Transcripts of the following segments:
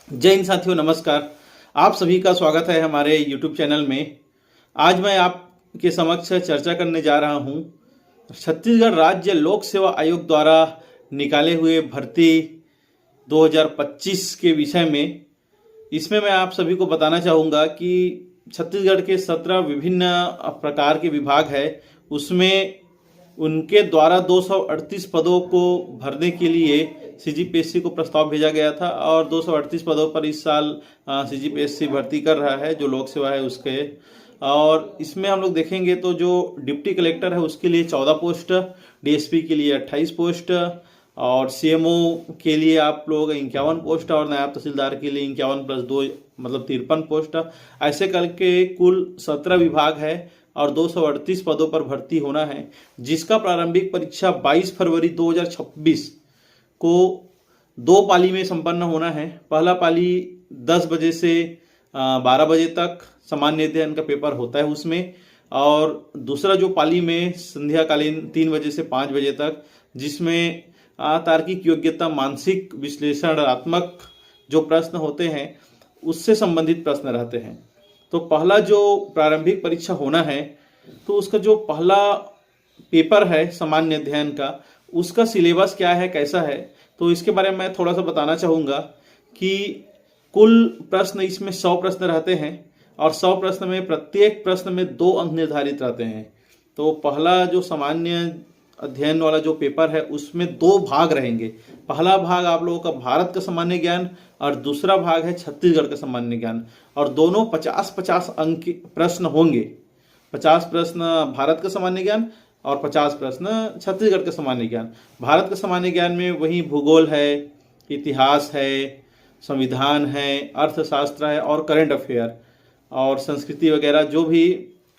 जय हिंद साथियों, नमस्कार। आप सभी का स्वागत है हमारे YouTube चैनल में। आज मैं आपके समक्ष चर्चा करने जा रहा हूं छत्तीसगढ़ राज्य लोक सेवा आयोग द्वारा निकाले हुए भर्ती 2025 के विषय में। इसमें मैं आप सभी को बताना चाहूँगा कि छत्तीसगढ़ के 17 विभिन्न प्रकार के विभाग है, उसमें उनके द्वारा 238 पदों को भरने के लिए सीजीपीएससी को प्रस्ताव भेजा गया था और 238 पदों पर इस साल सीजीपीएससी भर्ती कर रहा है, जो लोक सेवा है उसके। और इसमें हम लोग देखेंगे तो जो डिप्टी कलेक्टर है उसके लिए 14 पोस्ट, डीएसपी के लिए 28 पोस्ट और सीएमओ के लिए आप लोग 51 पोस्ट और नायब तहसीलदार के लिए 51+2 मतलब 53 पोस्ट। ऐसे करके कुल 17 विभाग है और 238 पदों पर भर्ती होना है, जिसका प्रारंभिक परीक्षा 22 फरवरी 2026 को 2 पाली में संपन्न होना है। पहला पाली 10 बजे से 12 बजे तक सामान्य अध्ययन का पेपर होता है उसमें, और दूसरा जो पाली में संध्याकालीन 3 बजे से 5 बजे तक, जिसमें तार्किक योग्यता, मानसिक विश्लेषणात्मक जो प्रश्न होते हैं उससे संबंधित प्रश्न रहते हैं। तो पहला जो प्रारंभिक परीक्षा होना है, तो उसका जो पहला पेपर है सामान्य अध्ययन का, उसका सिलेबस क्या है, कैसा है, तो इसके बारे में मैं थोड़ा सा बताना चाहूँगा कि कुल प्रश्न इसमें 100 प्रश्न रहते हैं और 100 प्रश्न में प्रत्येक प्रश्न में 2 अंक निर्धारित रहते हैं। तो पहला जो सामान्य अध्ययन वाला जो पेपर है उसमें 2 भाग रहेंगे। पहला भाग आप लोगों का भारत का सामान्य ज्ञान और दूसरा भाग है छत्तीसगढ़ का सामान्य ज्ञान, और दोनों 50-50 अंक के प्रश्न होंगे। 50 प्रश्न भारत का सामान्य ज्ञान और 50 प्रश्न छत्तीसगढ़ का सामान्य ज्ञान। भारत का सामान्य ज्ञान में वही भूगोल है, इतिहास है, संविधान है, अर्थशास्त्र है और करंट अफेयर और संस्कृति वगैरह, जो भी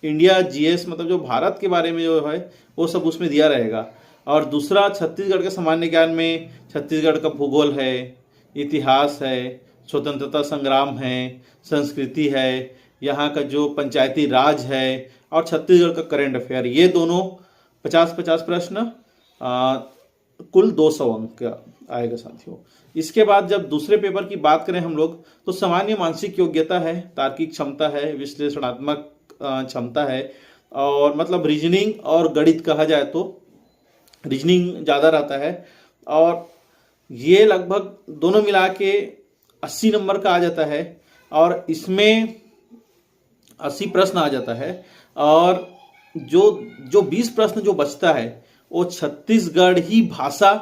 इंडिया जीएस मतलब जो भारत के बारे में जो है वो सब उसमें दिया रहेगा। और दूसरा छत्तीसगढ़ के सामान्य ज्ञान में छत्तीसगढ़ का भूगोल है, इतिहास है, स्वतंत्रता संग्राम है, संस्कृति है, यहाँ का जो पंचायती राज है और छत्तीसगढ़ का करंट अफेयर, ये दोनों 50-50 प्रश्न कुल 200 अंक का आएगा साथियों। इसके बाद जब दूसरे पेपर की बात करें हम लोग, तो सामान्य मानसिक योग्यता है, तार्किक क्षमता है, विश्लेषणात्मक क्षमता है, और मतलब रीजनिंग और गणित कहा जाए तो रीजनिंग ज़्यादा रहता है, और ये लगभग दोनों मिला के 80 नंबर का आ जाता है और इसमें 80 प्रश्न आ जाता है। और जो 20 प्रश्न जो बचता है वो छत्तीसगढ़ी भाषा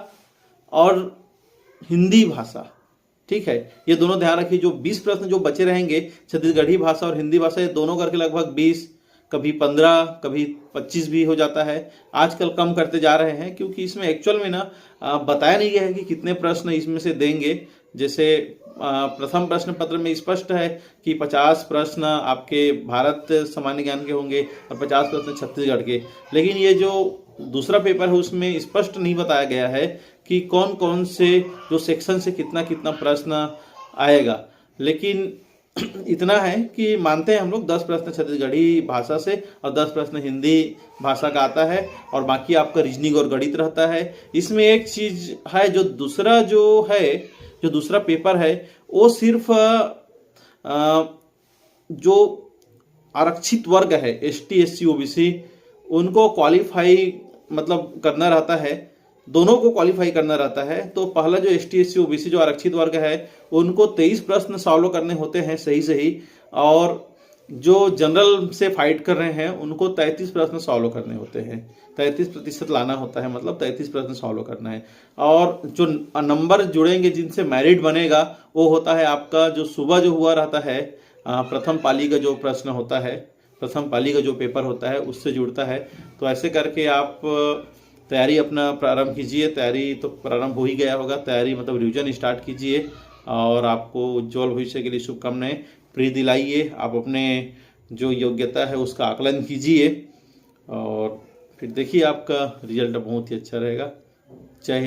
और हिंदी भाषा, ठीक है, ये दोनों ध्यान रखिए। जो 20 प्रश्न जो बचे रहेंगे छत्तीसगढ़ी भाषा और हिंदी भाषा, ये दोनों करके लगभग 20, कभी 15, कभी 25 भी हो जाता है। आजकल कम करते जा रहे हैं क्योंकि इसमें एक्चुअल में ना बताया नहीं गया है कि कितने प्रश्न इसमें से देंगे। जैसे प्रथम प्रश्न पत्र में स्पष्ट है कि 50 प्रश्न आपके भारत सामान्य ज्ञान के होंगे और 50 प्रश्न छत्तीसगढ़ के, लेकिन ये जो दूसरा पेपर है उसमें स्पष्ट नहीं बताया गया है कि कौन कौन से जो सेक्शन से कितना कितना प्रश्न आएगा। लेकिन इतना है कि मानते हैं हम लोग 10 प्रश्न छत्तीसगढ़ी भाषा से और 10 प्रश्न हिंदी भाषा का आता है, और बाकी आपका रीजनिंग और गणित रहता है। इसमें एक चीज है, जो दूसरा पेपर है वो सिर्फ जो आरक्षित वर्ग है ST SC OBC उनको क्वालिफाई मतलब करना रहता है, दोनों को क्वालिफाई करना रहता है। तो पहला जो ST SC OBC जो आरक्षित वर्ग है उनको 23 प्रश्न सॉल्व करने होते हैं सही, और जो जनरल से फाइट कर रहे हैं उनको 33 प्रश्न सॉल्व करने होते हैं। 33% लाना होता है, मतलब 33 प्रश्न सॉल्व करना है। और जो नंबर जुड़ेंगे जिनसे मेरिट बनेगा वो होता है आपका जो सुबह जो हुआ रहता है प्रथम पाली का जो प्रश्न होता है, प्रथम पाली का जो पेपर होता है उससे जुड़ता है। तो ऐसे करके आप तैयारी अपना प्रारंभ कीजिए। तैयारी तो प्रारंभ हो ही गया होगा, तैयारी मतलब रिवीजन स्टार्ट कीजिए, और आपको उज्जवल भविष्य के लिए शुभकामनाएं। प्री दिलाइए, आप अपने जो योग्यता है उसका आकलन कीजिए और फिर देखिए आपका रिजल्ट बहुत ही अच्छा रहेगा। जय हिंद।